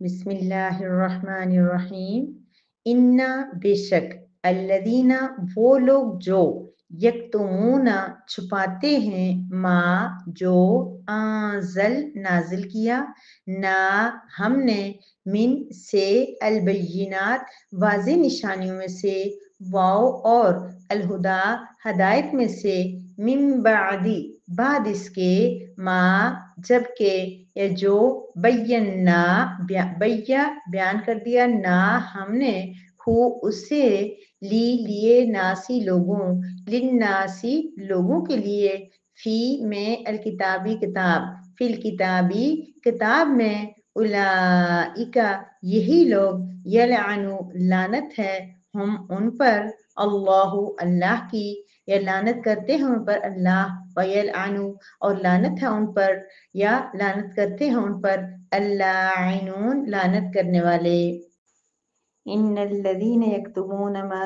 बिस्मिल्लाहिर्रहमानिर्रहीम। इन्ना बेशक, अल्लदीना वो लोग जो, यक्तुमूना छुपाते हैं, माँ जो, आंजल नाजिल किया, ना हमने, मिन से, अलबय्यिनात वाज़े निशानियों में से, वाओ और अलहुदा हदायत में से, मिन बादी बाद इसके, माँ जबकि, ये जो बय्यना बयान कर दिया, ना हमने, हु उसे, लिए नासी लोगों, लिन नासी लोगों के लिए, फी में अलकिताबी किताब, फिल किताबी किताब में, उलाइका यही लोग, यलअनु लानत है, हम उन पर, अल्लाहु अल्लाह की, या लानत करते हैं उन पर अल्लाह, वयलअनु और लानत है उन पर, या लानत करते हैं उन पर अल्लाइनून लानत करने वाले। इन्नल्लज़ीन यक्तुमून मा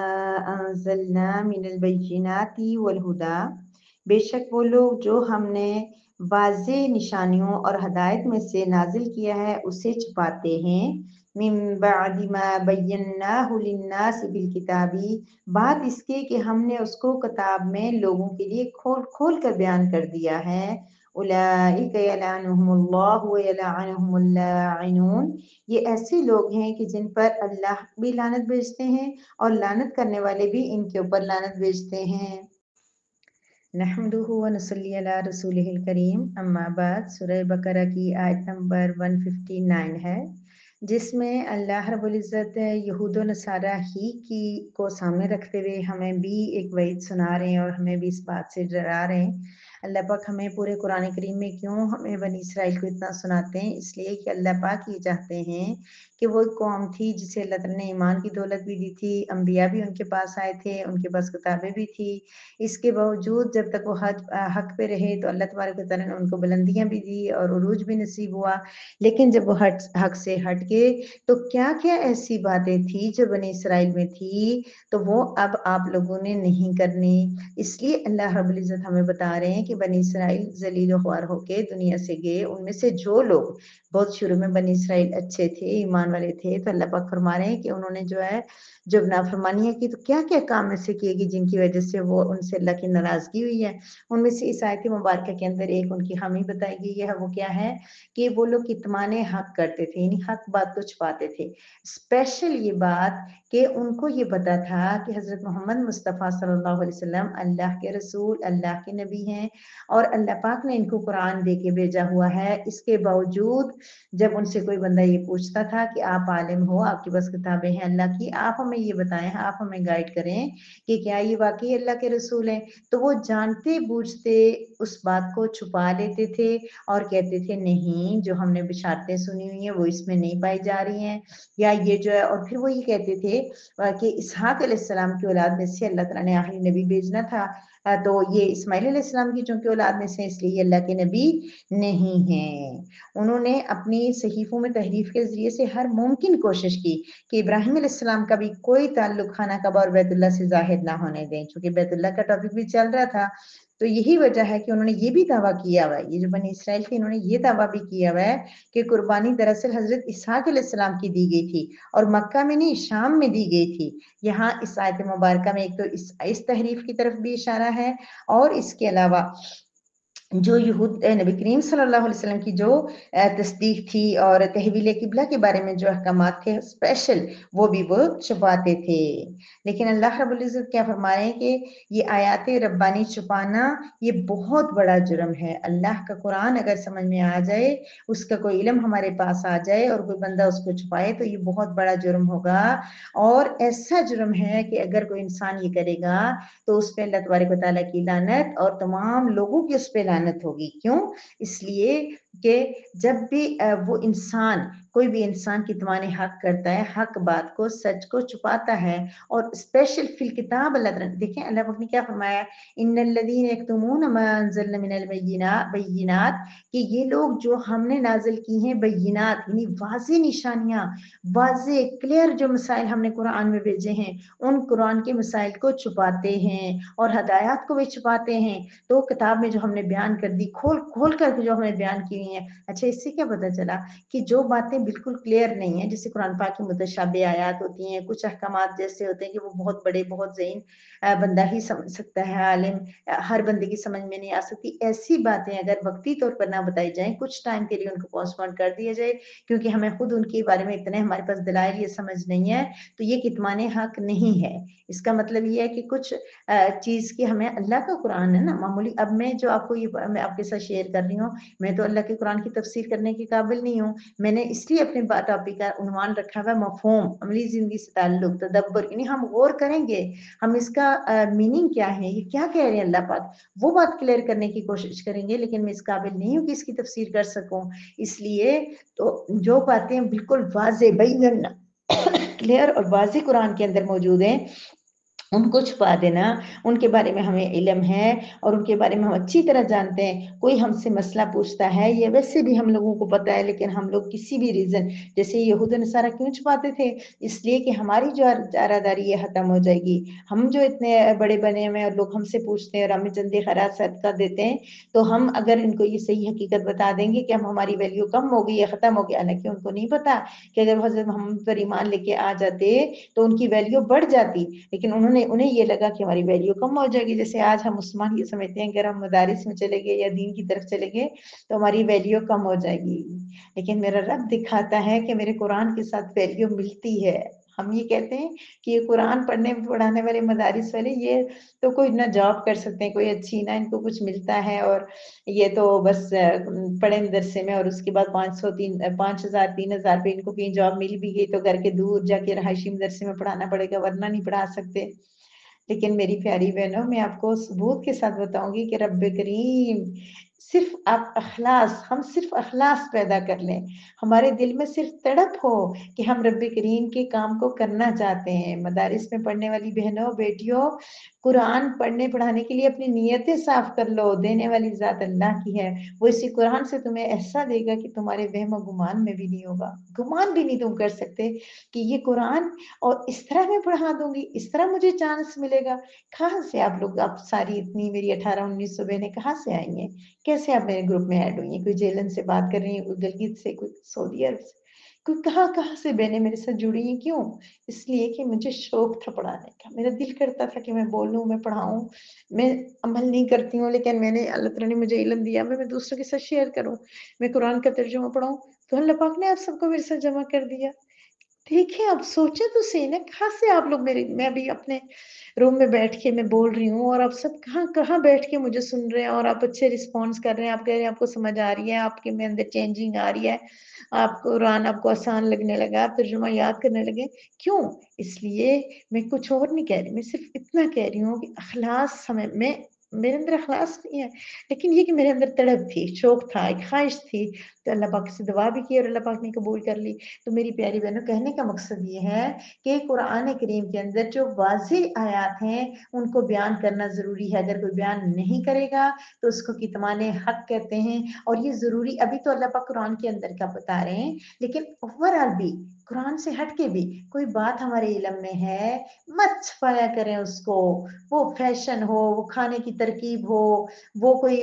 अंज़लना मिनल बय्यिनाति वल हुदा, बेशक वो लोग जो हमने वाज़े निशानियों और हदायत में से नाजिल किया है उसे छुपाते हैं, मिन बअदि मा बय्यन्नाहु लिन्नासि बिल किताबी, बाद इसके कि हमने उसको किताब में लोगों के लिए खोल खोल कर बयान कर दिया है, उलाइका यलअनुहुमुल्लाहु व यलअनुहुमुल लाइनून, ये ऐसे लोग हैं कि जिन पर अल्लाह भी लानत भेजते हैं और लानत करने वाले भी इनके ऊपर लानत भेजते हैं। नहमदुहु व नसल्ली अला रसूलिहिल करीम, अम्मा बाद। सूरह बकरा की आयत नंबर 159 है, जिसमें अल्लाह रब्बुल इज़्ज़त यहूद व नसारा ही की को सामने रखते हुए हमें भी एक वईद सुना रहे हैं और हमें भी इस बात से डरा रहे हैं। अल्लाह पाक हमें पूरे कुरान करीम में क्यों हमें बनी इसराइल को इतना सुनाते हैं, इसलिए कि अल्लाह पाक ये चाहते हैं कि वो एक कौम थी जिसे अल्लाह ताला ने ईमान की दौलत भी दी थी, अम्बिया भी उनके पास आए थे, उनके पास किताबें भी थी, इसके बावजूद जब तक वो हक पे रहे तो अल्लाह तबारक व तआला ने उनको बुलंदियां भी दी और उरूज भी नसीब हुआ। लेकिन जब वो हक से हट गए तो क्या क्या ऐसी बातें थी जो बनी इसराइल में थी, तो वो अब आप लोगों ने नहीं करनी। इसलिए अल्लाह रब्बुल इज़्ज़त हमें बता रहे हैं कि बनी इसराइल जलील ख्वार होके दुनिया से गए, उनमें से जो लोग बहुत शुरू में बनी इसराइल अच्छे थे, ईमान वाले थे, तो अल्लाह पाक फरमा रहे हैं कि उन्होंने जो है जब नाफरमानियां की तो क्या क्या काम ऐसे किए कि जिनकी वजह से वो उनसे अल्लाह की नाराजगी हुई है। उनमें से इस आयत मुबारक के अंदर एक उनकी खामी बताई गई है, वो क्या है कि वो लोग कितमाने हक करते थे, यानी हक बात को छुपाते थे। स्पेशल ये बात कि उनको ये पता था कि हज़रत मोहम्मद मुस्तफ़ा सल्लल्लाहु अलैहि वसल्लम अल्लाह के रसूल, अल्लाह के नबी हैं और अल्लाह पाक ने इनको कुरान दे के भेजा हुआ है। इसके बावजूद जब उनसे कोई बंदा ये पूछता था कि आप आलिम हो, आपके पास किताबें हैं अल्लाह की, आप हमें ये बताएं, आप हमें गाइड करें कि क्या ये वाकई अल्लाह के रसूल हैं, तो वो जानते बूझते उस बात को छुपा लेते थे और कहते थे नहीं, जो हमने बिशारतें सुनी हुई हैं वो इसमें नहीं पाई जा रही हैं, या ये जो है, और फिर वो ये कहते थे कि इसहाक अलैहिस्सलाम की औलाद में से अल्लाह ताला ने आखिरी नबी भेजना था, तो ये इस्माइल अलैहिस्सलाम की चूंकि औलाद में से इसलिए ये अल्लाह के नबी नहीं हैं। उन्होंने अपनी सहीफों में तहरीफ के जरिए से हर मुमकिन कोशिश की कि इब्राहिम अलैहिस्सलाम का भी कोई ताल्लुक खाना कबा और बैतुल्लाह से जाहिर ना होने दें, क्योंकि बैतुल्लाह का टॉपिक भी चल रहा था। तो यही वजह है कि उन्होंने ये भी दावा किया हुआ है, ये जो बनी इसराइल थे इन्होंने ये दावा भी किया हुआ है कि कुर्बानी दरअसल हजरत इसहाक अलैहिस्सलाम की दी गई थी और मक्का में नहीं, शाम में दी गई थी। यहाँ इस आयत मुबारका में एक तो इस तहरीफ की तरफ भी इशारा है, और इसके अलावा जो यहूद नबी करीम सल्लल्लाहु अलैहि वसल्लम की जो तस्दीक थी और तहवील किबला के बारे में जो अहकामात थे स्पेशल, वो भी वो छुपाते थे। लेकिन अल्लाह रब्बुल इज़्ज़त क्या फरमा रहे हैं कि ये आयात रब्बानी छुपाना ये बहुत बड़ा जुर्म है। अल्लाह का कुरान अगर समझ में आ जाए, उसका कोई इल्म हमारे पास आ जाए और कोई बंदा उसको छुपाए तो ये बहुत बड़ा जुर्म होगा, और ऐसा जुर्म है कि अगर कोई इंसान ये करेगा तो उस पे अल्लाह तबारक व तआला की लानत और तमाम लोगों की उस पे लानत होगी। क्यों? इसलिए कि जब भी वो इंसान, कोई भी इंसान कितमान हक करता है, हक बात को, सच को छुपाता है, और स्पेशल फिल किताब अल्लाह ताला, देखें अल्लाह पाक ने क्या फरमाया, इन्नल्लज़ीना यक्तुमूना मा अंज़लना मिनल बय्यिनात, कि ये लोग जो हमने नाजिल की हैं बय्यिनात, यानी वाज़े निशानियां, वाज़े क्लियर जो मसाइल हमने कुरान में भेजे हैं, उन कुरान के मसाइल को छुपाते हैं और हदायत को भी छुपाते हैं। तो किताब में जो हमने बयान कर दी, खोल खोल कर जो हमने बयान की नहीं है। अच्छा, इससे क्या पता चला कि जो बातें बिल्कुल क्लियर नहीं है, जैसे कुरान पाक की मुतशाबे आयात होती हैं, कुछ अहकामात जैसे होते हैं कि वो बहुत बड़े बहुत ज़हीन बंदा ही समझ सकता है, आलिम हर बंदे की समझ में नहीं आ सकती, ऐसी बातें अगर वक्ती तौर पर ना बताई जाएं, कुछ टाइम के लिए उनको पोस्टपोन कर दिया जाए, क्योंकि हमें खुद उनके बारे में इतने हमारे पास दलाइल ये समझ नहीं है, तो ये कितमान हक नहीं है। इसका मतलब ये है कि कुछ चीज़ की हमें, अल्लाह का कुरान है ना मामूली, अब मैं जो आपको ये मैं आपके साथ शेयर कर रही हूँ, मैं तो अल्लाह के कुरान की तफसीर करने के काबिल नहीं हूँ, मैंने इसलिए अपने टॉपिक का उन्वान रखा हुआ मफहूम, अमली जिंदगी से ताल्लुक, तदब्बर, यानी हम गौर करेंगे, हम इसका मीनिंग क्या है, ये क्या कह रहे हैं अल्लाह पाक, वो बात क्लियर करने की कोशिश करेंगे, लेकिन मैं इस काबिल नहीं हूँ कि इसकी तफसीर कर सकूं। इसलिए तो जो बातें बिल्कुल वाज़े बैन क्लियर और वाज़े कुरान के अंदर मौजूद हैं, उनको छुपा देना, उनके बारे में हमें इल्म है और उनके बारे में हम अच्छी तरह जानते हैं। कोई हमसे मसला पूछता है, ये वैसे भी हम लोगों को पता है, लेकिन हम लोग किसी भी रीज़न, जैसे यहूद नसारा क्यों छुपाते थे, इसलिए कि हमारी जो जारादारी ये ख़त्म हो जाएगी, हम जो इतने बड़े बने हुए और लोग हमसे पूछते हैं और हमें चंदे खैरात सदका देते हैं, तो हम अगर इनको ये सही हकीकत बता देंगे कि हम हमारी वैल्यू कम हो गई या ख़त्म हो गया, हालांकि उनको नहीं पता कि अगर हज़रत मोहम्मद पर ईमान लेके आ जाते तो उनकी वैल्यू बढ़ जाती, लेकिन उन्हें ये लगा कि हमारी वैल्यू कम हो जाएगी। जैसे आज हम मुसलमान ये समझते हैं कि अगर हम मदारिस में चले गए या दीन की तरफ चले गए तो हमारी वैल्यू कम हो जाएगी, लेकिन मेरा रब दिखाता है कि मेरे कुरान के साथ वैल्यू मिलती है। हम ये कहते हैं कि ये कुरान पढ़ने पढ़ाने वाले मदारिस वाले, ये तो कोई ना जॉब कर सकते हैं, कोई अच्छी ना इनको कुछ मिलता है, और ये तो बस पढ़े मदरसे में और उसके बाद 5,000 3,000 पे इनको कहीं जॉब मिल भी गई तो घर के दूर जाके रहायशी मदरसे में पढ़ाना पड़ेगा, वरना नहीं पढ़ा सकते। लेकिन मेरी प्यारी बहनों, मैं आपको सबूत के साथ बताऊंगी कि रब करीम सिर्फ आप अखलास, हम सिर्फ अखलास पैदा कर लें, हमारे दिल में सिर्फ तड़प हो कि हम रब करीम के काम को करना चाहते हैं। मदारिस में पढ़ने वाली बहनों बेटियों, कुरान पढ़ने पढ़ाने के लिए अपनी नीयतें साफ कर लो, देने वाली जात अल्लाह की है, वो इसी कुरान से तुम्हें ऐसा देगा कि तुम्हारे वहम और गुमान में भी नहीं होगा, गुमान भी नहीं तुम कर सकते कि ये कुरान और इस तरह मैं पढ़ा दूंगी, इस तरह मुझे चांस मिलेगा। कहाँ से आप लोग, आप सारी इतनी मेरी 18-19 बहनें कहाँ से आई हैं, कैसे आप मेरे ग्रुप में ऐड हुई हैं, कोई जेलन से बात कर रही है, कोई गिलगित से, कोई सऊदी अरब से, कोई कहाँ कहाँ से बहनें मेरे साथ जुड़ी हैं, क्यों? इसलिए कि मुझे शौक था पढ़ाने का, मेरा दिल करता था कि मैं बोलूं, मैं पढ़ाऊं, मैं अमल नहीं करती हूँ, लेकिन मैंने, अल्लाह ताला ने मुझे इल्म दिया, मैं दूसरों के साथ शेयर करूं, मैं कुरान का तर्जुमा पढ़ाऊं, तो अल्लाह पाक ने आप सबको मेरे साथ जमा कर दिया। देखिए, आप सोचे तो सही ना, कहाँ से आप लोग मेरे, मैं अभी अपने रूम में बैठ के मैं बोल रही हूँ और आप सब कहाँ कहाँ बैठ के मुझे सुन रहे हैं, और आप अच्छे रिस्पॉन्स कर रहे हैं, आप कह रहे हैं आपको समझ आ रही है, आपके में अंदर चेंजिंग आ रही है, आपको कुरान आपको आसान लगने लगा, आप तर्जुमा याद करने लगे। क्यों? इसलिए मैं कुछ और नहीं कह रही, मैं सिर्फ इतना कह रही हूँ कि अखलास समय में, मेरे अंदर अखलास नहीं है, लेकिन ये कि मेरे अंदर तड़प थी, शौक था, एक ख्वाहिश थी, तो अल्लाह पाक से दुआ भी की और अल्लाह पाक ने कबूल कर ली। तो मेरी प्यारी बहनों, कहने का मकसद ये है कि कुरान करीम के अंदर जो वाज़ेह आयात हैं उनको बयान करना ज़रूरी है। अगर कोई बयान नहीं करेगा तो उसको कितमाने हक कहते हैं, और ये ज़रूरी, अभी तो अल्लाह पाक कुरान के अंदर का बता रहे हैं, लेकिन ओवरऑल भी कुरान से हट के भी कोई बात हमारे इल्म में है, मत छुपाया करें उसको, वो फैशन हो, वो खाने की तरकीब हो, वो कोई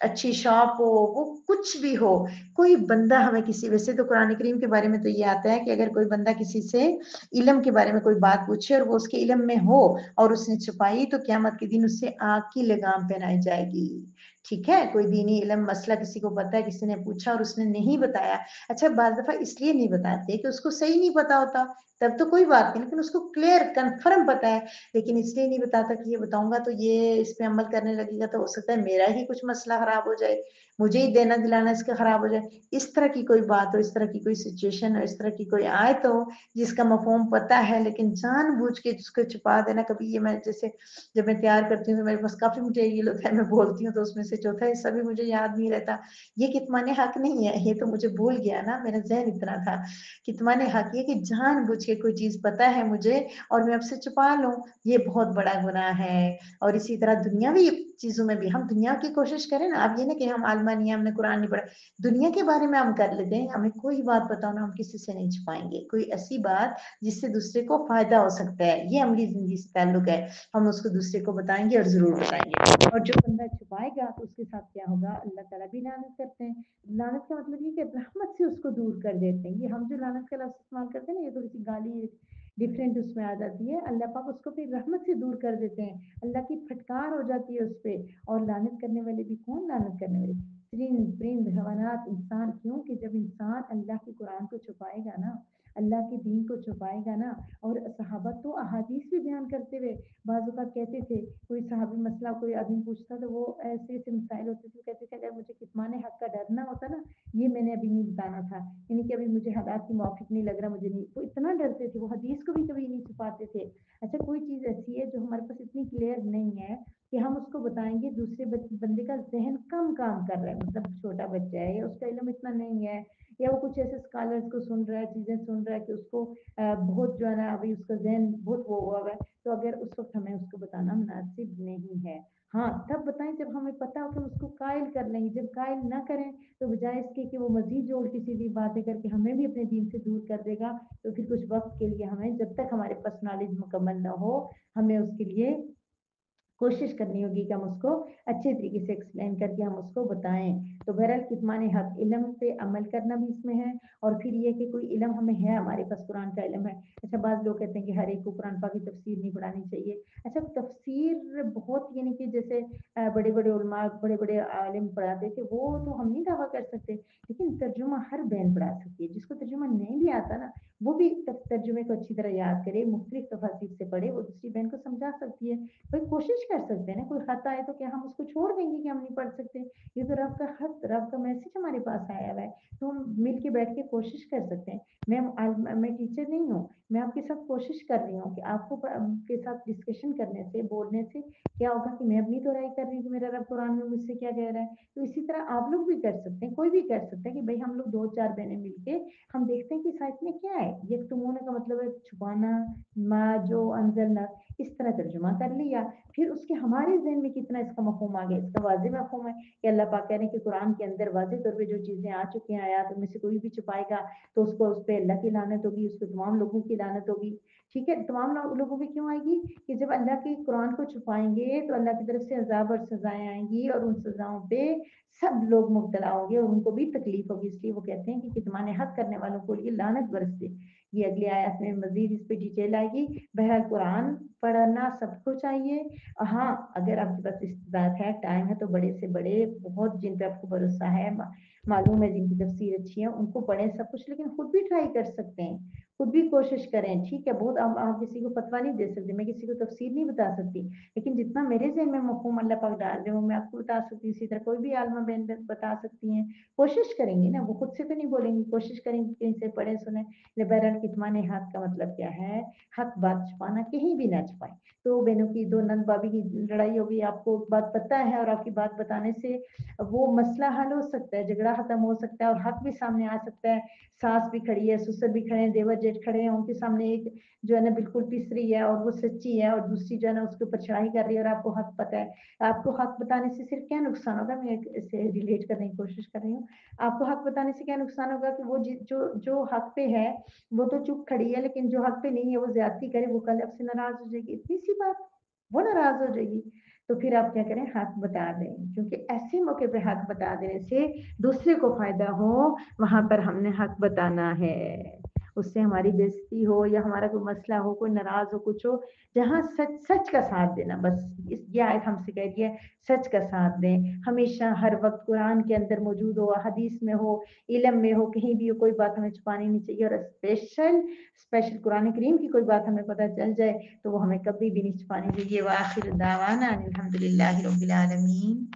अच्छी शॉप हो, वो कुछ भी हो, कोई बंदा हमें किसी, वैसे तो कुरान करीम के बारे में तो ये आता है कि अगर कोई बंदा किसी से इल्म के बारे में कोई बात पूछे और वो उसके इल्म में हो और उसने छुपाई, तो क़यामत के दिन उससे आग की लगाम पहनाई जाएगी। ठीक है, कोई दीनी इल्म मसला किसी को पता है, किसी ने पूछा और उसने नहीं बताया, अच्छा बाज़ दफा इसलिए नहीं बताते कि उसको सही नहीं पता होता, तब तो कोई बात नहीं, लेकिन उसको क्लियर कन्फर्म पता है, लेकिन इसलिए नहीं बताता कि ये बताऊंगा तो ये इस पे अमल करने लगेगा तो हो सकता है मेरा ही कुछ मसला खराब हो जाए, मुझे ही देना दिलाना इसका खराब हो जाए। इस तरह की कोई बात हो, इस तरह की कोई सिचुएशन हो, इस तरह की कोई आयत हो जिसका मफहूम पता है, लेकिन जानबूझ के उसको छुपा देना। कभी ये, मैं जैसे जब मैं तैयार करती हूँ तो मेरे पास काफी मटेरियल होता है, मैं बोलती हूँ तो उसमें से चौथा हिस्सा भी मुझे याद नहीं रहता। ये कितमाने हक नहीं है, ये तो मुझे भूल गया ना, मेरा जहन इतना था। कितमाने हक ये कि जानबूझ के कोई चीज पता है मुझे और मैं आपसे छुपा लूं, ये बहुत बड़ा गुनाह है। और इसी तरह दुनियावी चीजों में भी हम दुनिया की कोशिश करें ना, अब ये ना कि हम आलमा नहीं है, हमने कुरान नहीं पढ़ा, दुनिया के बारे में हम कर लेते हैं, हमें कोई बात बताओ ना, हम किसी से नहीं छुपाएंगे कोई ऐसी बात जिससे दूसरे को फायदा हो सकता है, ये अमली जिंदगी से ताल्लुक है, हम उसको दूसरे को बताएंगे और जरूर बताएंगे। और जो बंदा छुपाएगा तो उसके साथ क्या होगा, अल्लाह ताला भी लानत करते हैं। लानत का मतलब ये कि रहमत से उसको दूर कर देते हैं। ये हम जो लानत का लफ्ज़ इस्तेमाल करते हैं ना, ये थोड़ी सी गाली डिफरेंट उसमें आ जाती है। अल्लाह पाक उसको फिर रहमत से दूर कर देते हैं, अल्लाह की फटकार हो जाती है उस पे। और लानत करने वाले भी कौन, लानत करने वाले परिंद हैवानात, इंसान। क्यों कि जब इंसान अल्लाह के कुरान को छुपाएगा ना, अल्लाह के दीन को छुपाएगा ना। और सहाबा तो अहादीस भी बयान करते हुए बाज़ औक़ात कहते थे, कोई सहाबी मसला कोई आदमी पूछता तो वो ऐसे ऐसे मसाइल होते थे, कहते थे अगर मुझे कितमान हक का डर ना होता ना, ये मैंने अभी नहीं बताना था, यानी कि अभी मुझे हालात की मौक़िफ़ नहीं लग रहा, मुझे नहीं। वो इतना डरते थे, वो हदीस को भी कभी नहीं छुपाते थे। अच्छा, कोई चीज़ ऐसी है जो हमारे पास इतनी क्लियर नहीं है कि हम उसको बताएंगे, दूसरे बंदे का जहन कम काम कर रहा है, मतलब छोटा बच्चा है या उसका इल्म इतना नहीं है, या वो कुछ ऐसे स्कॉलर्स को सुन रहा है, चीज़ें सुन रहा है कि उसको बहुत जो है ना अभी उसका जहन बहुत वो हुआ है, तो अगर उस वक्त हमें उसको बताना मुनासिब नहीं है। हाँ, तब बताएं जब हमें पता हो कि हम उसको कायल कर लेंगे। जब कायल ना करें तो बजाय इसके कि वो मजीद जो उल्टी सीधी बातें करके हमें भी अपने दीन से दूर कर देगा, तो फिर कुछ वक्त के लिए हमें, जब तक हमारे पास नॉलेज मुकम्मल ना हो, हमें उसके लिए कोशिश करनी होगी कि हम उसको अच्छे तरीके से एक्सप्लेन करके हम उसको बताएं। तो बहरहाल कितमान हक, इल्म पे अमल करना भी इसमें है। और फिर ये कि कोई इल्म हमें है, हमारे पास कुरान का इल्म है। अच्छा, बाज़ लोग कहते हैं कि हर एक को कुरान पाक की तफसीर नहीं पढ़ानी चाहिए। अच्छा, तफसीर बहुत, यानी कि जैसे बड़े बड़े उलमा, बड़े बड़े आलिम पढ़ाते थे, वो तो हम नहीं दावा कर सकते, लेकिन तर्जुमा हर बहन पढ़ा सकती है। जिसको तर्जुमा नहीं भी आता ना, वो भी तर्जुमे को अच्छी तरह याद करे, मुख्तलिफ तफासिर से पढ़े, वो दूसरी बहन को समझा सकती है। भाई कोशिश कर सकते हैं ना, कोई खत आए तो क्या हम उसको छोड़ देंगे कि हम नहीं पढ़ सकते? ये तो रब का खत, रब का मैसेज हमारे पास आया हुआ है, तो हम मिल के बैठ के कोशिश कर सकते हैं। मैं टीचर नहीं हूँ, मैं आपके साथ कोशिश कर रही हूँ कि आपको के साथ डिस्कशन करने से, बोलने से क्या होगा कि मैं अपनी तो राय कर रही हूँ कि मेरा रब कुरान में मुझसे क्या कह रहा है। तो इसी तरह आप लोग भी कर सकते हैं, कोई भी कर सकते हैं कि भाई हम लोग दो चार बहनें मिलके हम देखते हैं कि साइट में क्या है। ये तुमोने का मतलब है छुपाना, मा जो अंजलना, इस तरह तर्जुमा कर लिया। फिर उसके हमारे जहन में कितना इसका मफहूम आ गया, इसका वाज़ेह मफहूम है कि अल्लाह पाक कह रहे हैं कि कुरान के अंदर वाज़ेह तौर पे जो चीज़ें आ चुकी हैं आयात, उनमें से कोई भी छुपाएगा तो उसको, उस पर अल्लाह की लानत होगी, उस पर तमाम लोगों की लानत होगी। ठीक है, तमाम लोगों की क्यों आएगी कि जब अल्लाह के कुरान को छुपाएंगे तो अल्लाह की तरफ से अजाब और सजाएं आएंगी, और उन सजाओं पे सब लोग मुब्तला होंगे और उनको भी तकलीफ होगी। इसलिए वो कहते हैं कि कितमान हक करने वालों को ये लानत बरसते। ये अगली आयत में मजीद इस पे डिटेल आएगी। बहरहाल कुरान पढ़ना सबको चाहिए। हाँ, अगर आपके पास इस्तेदाद है, टाइम है, तो बड़े से बड़े बहुत जिन पे आपको भरोसा है, मालूम है जिनकी तफसीर अच्छी है, उनको पढ़ें सब कुछ, लेकिन खुद भी ट्राई कर सकते हैं, खुद भी कोशिश करें। ठीक है, बहुत आप किसी को फतवा नहीं दे सकते, मैं किसी को तफसीर नहीं बता सकती, लेकिन जितना मेरे ज़हन में मफ़हूम अल्लाह पाक डाल रहे हो मैं आपको बता सकती हूँ। इसी तरह कोई भी आलमा बहन बता सकती हैं। कोशिश करेंगी ना, वो खुद से तो नहीं बोलेंगी, कोशिश करेंगी कहीं से पढ़े सुने। बहरहाल कितमान हक का मतलब क्या है, हक बात छुपाना, कहीं भी ना छुपाएं। तो बहनों की दो नंद भाभी की लड़ाई हो गई, आपको बात पता है, और आपकी बात बताने से वो मसला हल हो सकता है, झगड़ा खत्म हो सकता है और हक भी सामने आ सकता है। सास भी खड़ी है, ससुर भी खड़े हैं, देवर जेठ खड़े हैं, उनके सामने एक जो है ना बिल्कुल पिस रही है और वो सच्ची है, और दूसरी जो है ना उसके ऊपर चढ़ाई कर रही है, और आपको हक पता है। आपको हक बताने से सिर्फ क्या नुकसान होगा, मैं इसे रिलेट करने की कोशिश कर रही हूँ। आपको हक बताने से क्या नुकसान होगा कि वो जो जो हक पे है वो तो चुप खड़ी है, लेकिन जो हक पे नहीं है वो ज्यादती करे, वो कल आपसे नाराज हो जाएगी, इतनी सी बात, वो नाराज हो जाएगी। तो फिर आप क्या करें, हक बता दें, क्योंकि ऐसे मौके पे हक बता देने से दूसरे को फायदा हो, वहां पर हमने हक बताना है। उससे हमारी बेइज्जती हो या हमारा कोई मसला हो, कोई नाराज हो, कुछ हो, जहाँ सच सच का साथ देना, बस ये आयत हमसे कह रही है, सच का साथ दें हमेशा, हर वक्त कुरान के अंदर मौजूद हो, हदीस में हो, इल्म में हो, कहीं भी हो, कोई बात हमें छुपानी नहीं चाहिए। और स्पेशल कुरान करीम की कोई बात हमें पता चल जाए तो वो हमें कभी भी नहीं छुपानी चाहिए। वाखिर दावाना अनिल हम्दुलिल्लाहि रब्बिल आलमीन।